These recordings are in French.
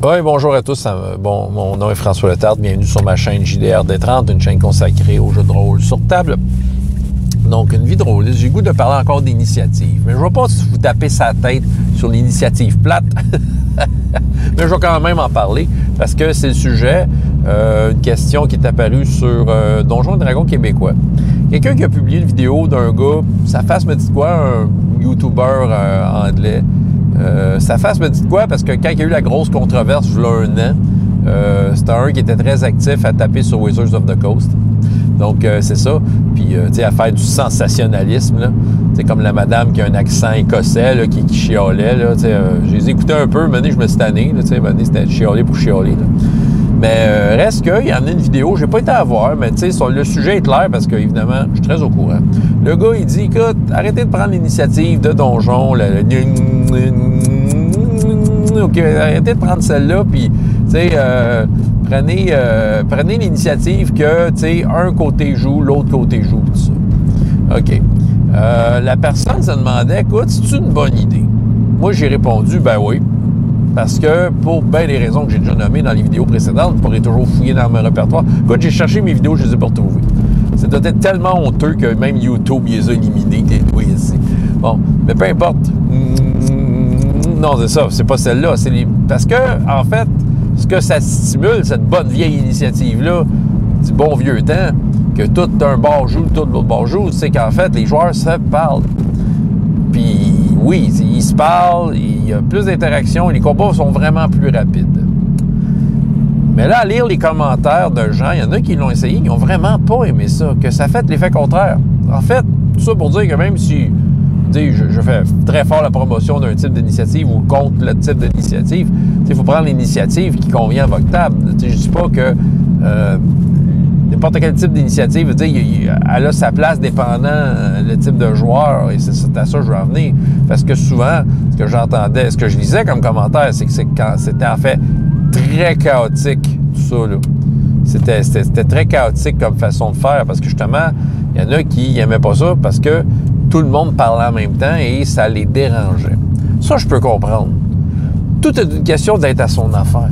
Oui, bonjour à tous. Bon, mon nom est François Letarte. Bienvenue sur ma chaîne JDR-D30, une chaîne consacrée aux jeux de rôle sur table. Donc, une vie drôle. J'ai le goût de parler encore d'initiative. Mais je ne vais pas vous taper sa tête sur l'initiative plate. Mais je vais quand même en parler parce que c'est le sujet. Une question qui est apparue sur Donjons et Dragons québécois. Quelqu'un qui a publié une vidéo d'un gars, sa face me dit quoi, un YouTuber anglais. Sa face me dit quoi parce que quand il y a eu la grosse controverse, il y a un an, c'était un qui était très actif à taper sur Wizards of the Coast. Donc, c'est ça. Puis, tu sais, à faire du sensationnalisme, là. Tu sais, comme la madame qui a un accent écossais, là, qui chialait, là. Tu sais, je les ai écoutés un peu, maintenant, je me suis tanné, là. Tu sais, maintenant, c'était chialer pour chialer, là. Mais reste qu'il y en a une vidéo, j'ai pas été à voir, mais tu sais, le sujet est clair parce que, évidemment, je suis très au courant. Le gars, il dit, écoute, arrêtez de prendre l'initiative de Donjon, OK, arrêtez de prendre celle-là, puis, tu sais, prenez l'initiative que, tu sais, un côté joue, l'autre côté joue, tout ça. OK. La personne se demandait, écoute, c'est une bonne idée? Moi, j'ai répondu, ben oui. Parce que, pour bien des raisons que j'ai déjà nommées dans les vidéos précédentes, vous pourrez toujours fouiller dans mon répertoire. Écoute, j'ai cherché mes vidéos, je les ai pas retrouvées. C'est peut-être tellement honteux que même YouTube, il les a éliminées, ici. Bon, mais peu importe. Non, c'est ça, c'est pas celle-là. Parce que, en fait, ce que ça stimule, cette bonne vieille initiative-là, du bon vieux temps, que tout un bord joue, tout l'autre bord joue, c'est qu'en fait, les joueurs se parlent. Puis, oui, ils se parlent, il y a plus d'interactions et les combats sont vraiment plus rapides. Mais là, à lire les commentaires de gens, il y en a qui l'ont essayé, ils n'ont vraiment pas aimé ça, que ça fait l'effet contraire. En fait, tout ça pour dire que même si je fais très fort la promotion d'un type d'initiative ou contre le type d'initiative, il faut prendre l'initiative qui convient à votre table. Je ne dis pas que n'importe quel type d'initiative, elle a sa place dépendant le type de joueur, et c'est à ça que je veux en venir. Parce que souvent, ce que j'entendais, ce que je lisais comme commentaire, c'est que c'était en fait très chaotique, tout ça, là. C'était très chaotique comme façon de faire, parce que justement, il y en a qui n'aimaient pas ça parce que tout le monde parlait en même temps et ça les dérangeait. Ça, je peux comprendre. Tout est une question d'être à son affaire.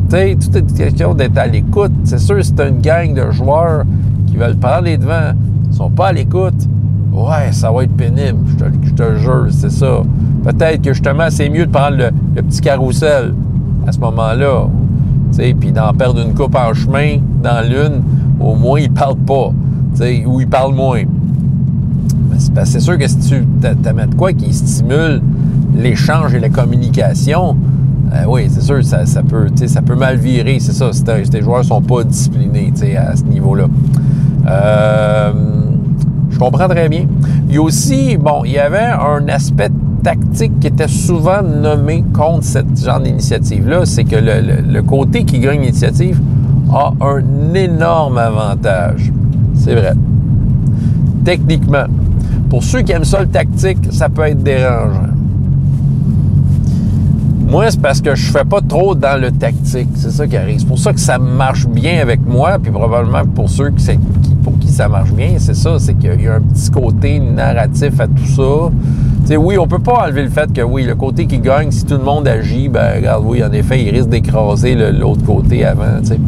T'sais, tout est une question d'être à l'écoute. C'est sûr, c'est une gang de joueurs qui veulent parler devant, ils sont pas à l'écoute. Ouais, ça va être pénible, je te jure, c'est ça. Peut-être que justement, c'est mieux de prendre le petit carrousel à ce moment-là. Puis d'en perdre une coupe en chemin dans l'une, au moins ils parlent pas. Ou ils parlent moins. Mais c'est sûr que si tu t'amènes de quoi qui stimule l'échange et la communication, oui, c'est sûr, ça peut mal virer, c'est ça, si tes joueurs ne sont pas disciplinés à ce niveau-là. Je comprends très bien. Il y a aussi, il y avait un aspect tactique qui était souvent nommé contre cette genre d'initiative-là, c'est que le côté qui gagne l'initiative a un énorme avantage. C'est vrai. Techniquement. Pour ceux qui aiment ça, le tactique, ça peut être dérangeant. Moi, c'est parce que je fais pas trop dans le tactique. C'est ça qui arrive. C'est pour ça que ça marche bien avec moi, puis probablement pour ceux pour qui ça marche bien, c'est ça, c'est qu'il y a un petit côté narratif à tout ça. T'sais, oui, on peut pas enlever le fait que, oui, le côté qui gagne, si tout le monde agit, ben regarde, oui, en effet, il risque d'écraser l'autre côté avant, t'sais.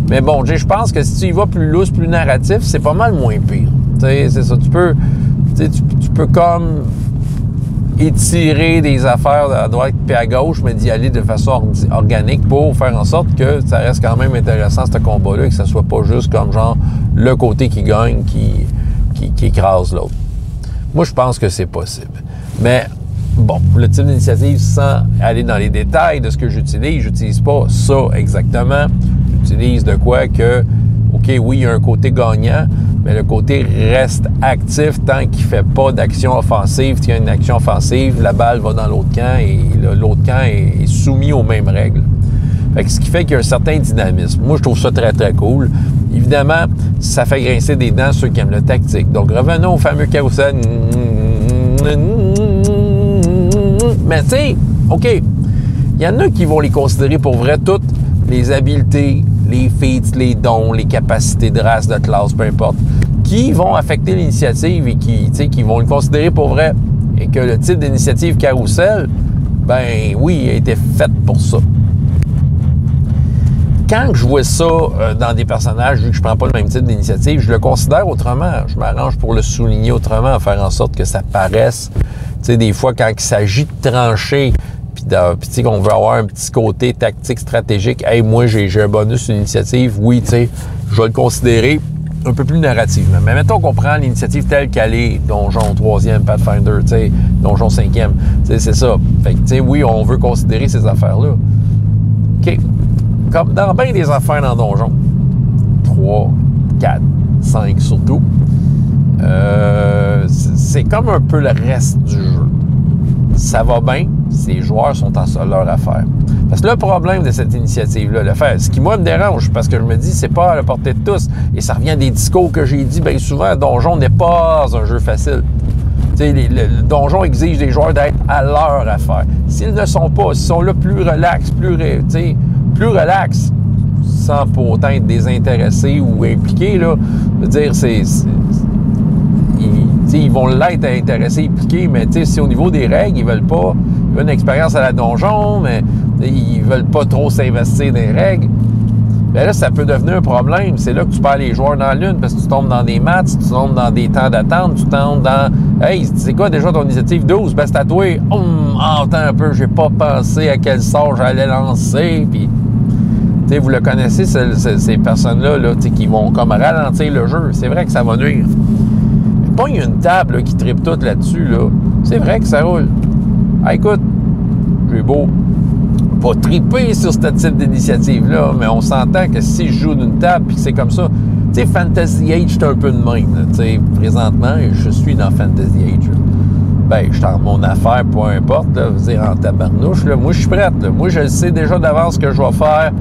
Mais bon, je pense que si tu y vas plus lousse, plus narratif, c'est pas mal moins pire. T'sais, c'est ça, tu peux comme étirer des affaires à droite et à gauche, mais d'y aller de façon organique pour faire en sorte que ça reste quand même intéressant, ce combat-là, et que ça soit pas juste comme genre le côté qui gagne qui écrase l'autre. Moi, je pense que c'est possible. Mais bon, le type d'initiative, sans aller dans les détails de ce que j'utilise pas ça exactement. J'utilise de quoi que, OK, oui, il y a un côté gagnant, mais le côté reste actif tant qu'il ne fait pas d'action offensive. S'il y a une action offensive, la balle va dans l'autre camp et l'autre camp est soumis aux mêmes règles. Fait que ce qui fait qu'il y a un certain dynamisme. Moi, je trouve ça très, très cool. Évidemment, ça fait grincer des dents ceux qui aiment le tactique. Donc, revenons au fameux carrousel. Mais tu sais, OK, il y en a qui vont les considérer pour vrai toutes les habiletés, les feats, les dons, les capacités de race, de classe, peu importe, qui vont affecter l'initiative et qui vont le considérer pour vrai. Et que le type d'initiative carrousel, ben oui, a été faite pour ça. quand je vois ça dans des personnages, vu que je prends pas le même type d'initiative, je le considère autrement. Je m'arrange pour le souligner autrement, faire en sorte que ça paraisse. Tu sais, des fois, quand il s'agit de trancher, puis tu sais, qu'on veut avoir un petit côté tactique, stratégique, « Hey, moi, j'ai un bonus sur l'initiative. » Oui, tu sais, je vais le considérer un peu plus narrativement. Mais mettons qu'on prend l'initiative telle qu'elle est, Donjon 3e, Pathfinder, tu sais, Donjon 5e. Tu sais, c'est ça. Fait que, tu sais, oui, on veut considérer ces affaires-là. OK. Comme dans bien des affaires dans Donjon, 3, 4, 5 surtout, c'est comme un peu le reste du jeu. Ça va bien, ces joueurs sont en leur affaire. Parce que le problème de cette initiative-là, ce qui, moi, me dérange, parce que je me dis, c'est pas à la portée de tous, et ça revient à des discours que j'ai dit, bien souvent, Donjon n'est pas un jeu facile. Le Donjon exige des joueurs d'être à leur affaire. S'ils ne sont pas, s'ils sont là plus relax, plus relax, sans pour autant être désintéressés ou impliqués, là, je veux dire, ils vont l'être intéressés, impliqués, mais si au niveau des règles, ils veulent pas une expérience à la donjon, mais ils veulent pas trop s'investir dans les règles, bien là, ça peut devenir un problème. C'est là que tu perds les joueurs dans l'une, parce que tu tombes dans des maths, tu tombes dans des temps d'attente, tu tombes dans « Hey, c'est quoi déjà ton initiative 12? Ben, c'est à toi. Attends un peu, j'ai pas pensé à quel sort j'allais lancer. » Puis, tu sais, vous le connaissez, ces personnes-là, là, qui vont comme ralentir le jeu. C'est vrai que ça va nuire. Il y a une table là, qui tripe toute là-dessus, là. C'est vrai que ça roule. Ah, écoute, j'ai beau pas triper sur ce type d'initiative-là, mais on s'entend que si je joue d'une table et que c'est comme ça, tu sais, Fantasy Age, c'est un peu de même. Tu sais, présentement, je suis dans Fantasy Age. Ben, je suis dans mon affaire, peu importe, là, je veux dire, en tabarnouche, là. Moi, je suis prête, là. Moi, je sais déjà d'avance ce que je vais faire.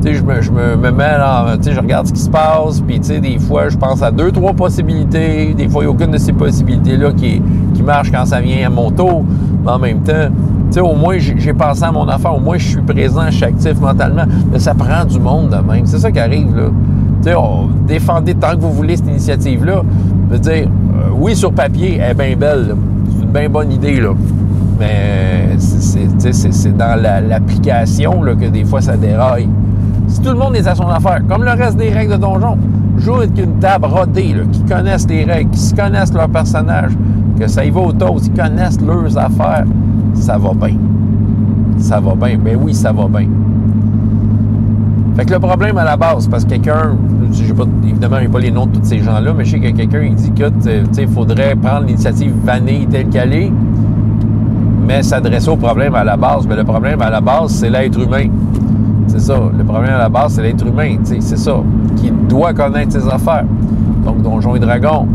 Tu sais, je me mets dans, tu sais, je regarde ce qui se passe, puis tu sais, des fois, je pense à 2-3 possibilités. Des fois, il n'y a aucune de ces possibilités-là qui marche quand ça vient à mon tour. Mais en même temps, tu sais, au moins, j'ai pensé à mon affaire. Au moins, je suis présent, je suis actif mentalement. Mais ça prend du monde de même. C'est ça qui arrive, là. Tu sais, défendez tant que vous voulez cette initiative-là. Je veux dire, oui, sur papier, elle est bien belle, là. C'est une bien bonne idée, là. Mais c'est dans l'application là, que des fois ça déraille. Si tout le monde est à son affaire, comme le reste des règles de donjon, joue avec une table rodée, là, qui connaissent les règles, qui se connaissent leurs personnages, que ça y va au toast, qui connaissent leurs affaires, ça va bien. Ça va bien. Ben oui, ça va bien. Fait que le problème à la base, parce que quelqu'un, évidemment, je n'ai pas les noms de tous ces gens-là, mais je sais que quelqu'un il dit que il faudrait prendre l'initiative vanille telle qu'elle est, mais s'adresser au problème à la base. Mais le problème à la base, c'est l'être humain. C'est ça. Le problème à la base, c'est l'être humain. C'est ça. Qui doit connaître ses affaires. Donc, Donjons et Dragons,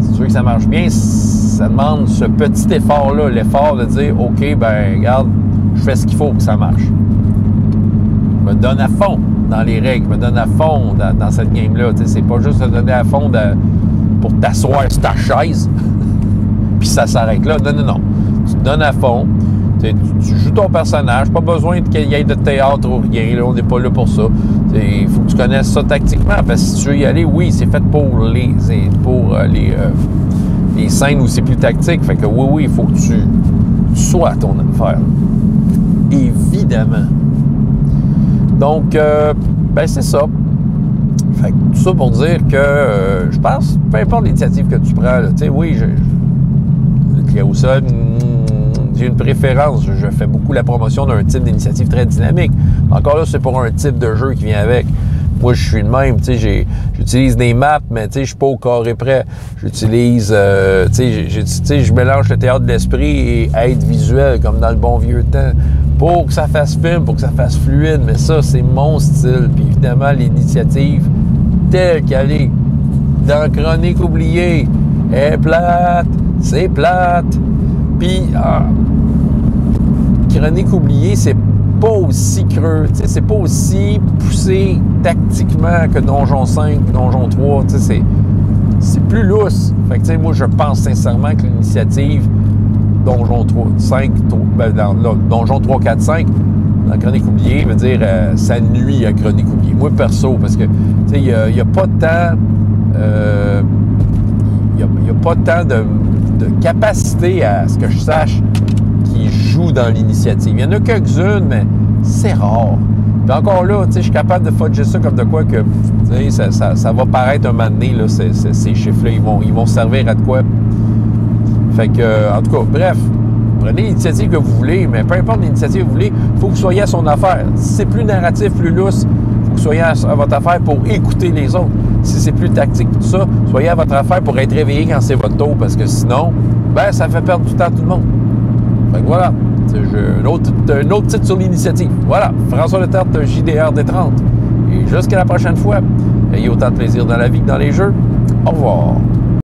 si tu veux que ça marche bien, ça demande ce petit effort-là. L'effort de dire, OK, ben regarde, je fais ce qu'il faut pour que ça marche. Je me donne à fond dans les règles. Je me donne à fond dans cette game-là. C'est pas juste se donner à fond pour t'asseoir sur ta chaise puis ça s'arrête là. Non, non, non. Tu te donnes à fond, tu joues ton personnage, pas besoin qu'il y ait de théâtre ou rien, là, on n'est pas là pour ça. Il faut que tu connaisses ça tactiquement, parce que si tu veux y aller, oui, c'est fait pour les scènes où c'est plus tactique, fait que oui, il faut que tu sois à ton affaire. Évidemment. Donc, ben c'est ça. Fait que tout ça pour dire que je pense, peu importe l'initiative que tu prends, tu sais, oui, le Carousel, j'ai une préférence. Je fais beaucoup la promotion d'un type d'initiative très dynamique. Encore là, c'est pour un type de jeu qui vient avec. Moi, je suis le même. Tu sais, j'utilise des maps, mais tu sais, je suis pas au carré près. J'utilise, tu sais, je mélange le théâtre de l'esprit et aide visuelle, comme dans le bon vieux temps, pour que ça fasse film, pour que ça fasse fluide. Mais ça, c'est mon style. Puis évidemment, l'initiative telle qu'elle est dans Chronique oubliée est plate. C'est plate. Puis, Chronique oubliée, c'est pas aussi creux, c'est pas aussi poussé tactiquement que Donjon 5, Donjon 3, c'est plus lousse. Fait que, moi, je pense sincèrement que l'initiative Donjon 3, 5, Donjon 3, 4, 5, dans Chronique oubliée, veut dire, ça nuit à Chronique oubliée. Moi, perso, parce que, il n'y a pas tant... il n'y a pas tant de capacité, à ce que je sache, qui joue dans l'initiative. Il y en a quelques-unes, mais c'est rare. Puis encore là, tu sais, je suis capable de fudger ça comme de quoi que, tu sais, ça va paraître un moment donné, là, ces chiffres-là, ils vont servir à de quoi. Fait que, en tout cas, bref, prenez l'initiative que vous voulez, mais peu importe l'initiative que vous voulez, il faut que vous soyez à son affaire. Si c'est plus narratif, plus lousse, il faut que vous soyez à votre affaire pour écouter les autres. Si c'est plus tactique, tout ça, soyez à votre affaire pour être réveillé quand c'est votre tour, parce que sinon, ben, ça fait perdre du temps à tout le monde. Fait que voilà, un autre titre sur l'initiative. Voilà, François Letarte, JDR D30. Et jusqu'à la prochaine fois, ayez autant de plaisir dans la vie que dans les jeux. Au revoir.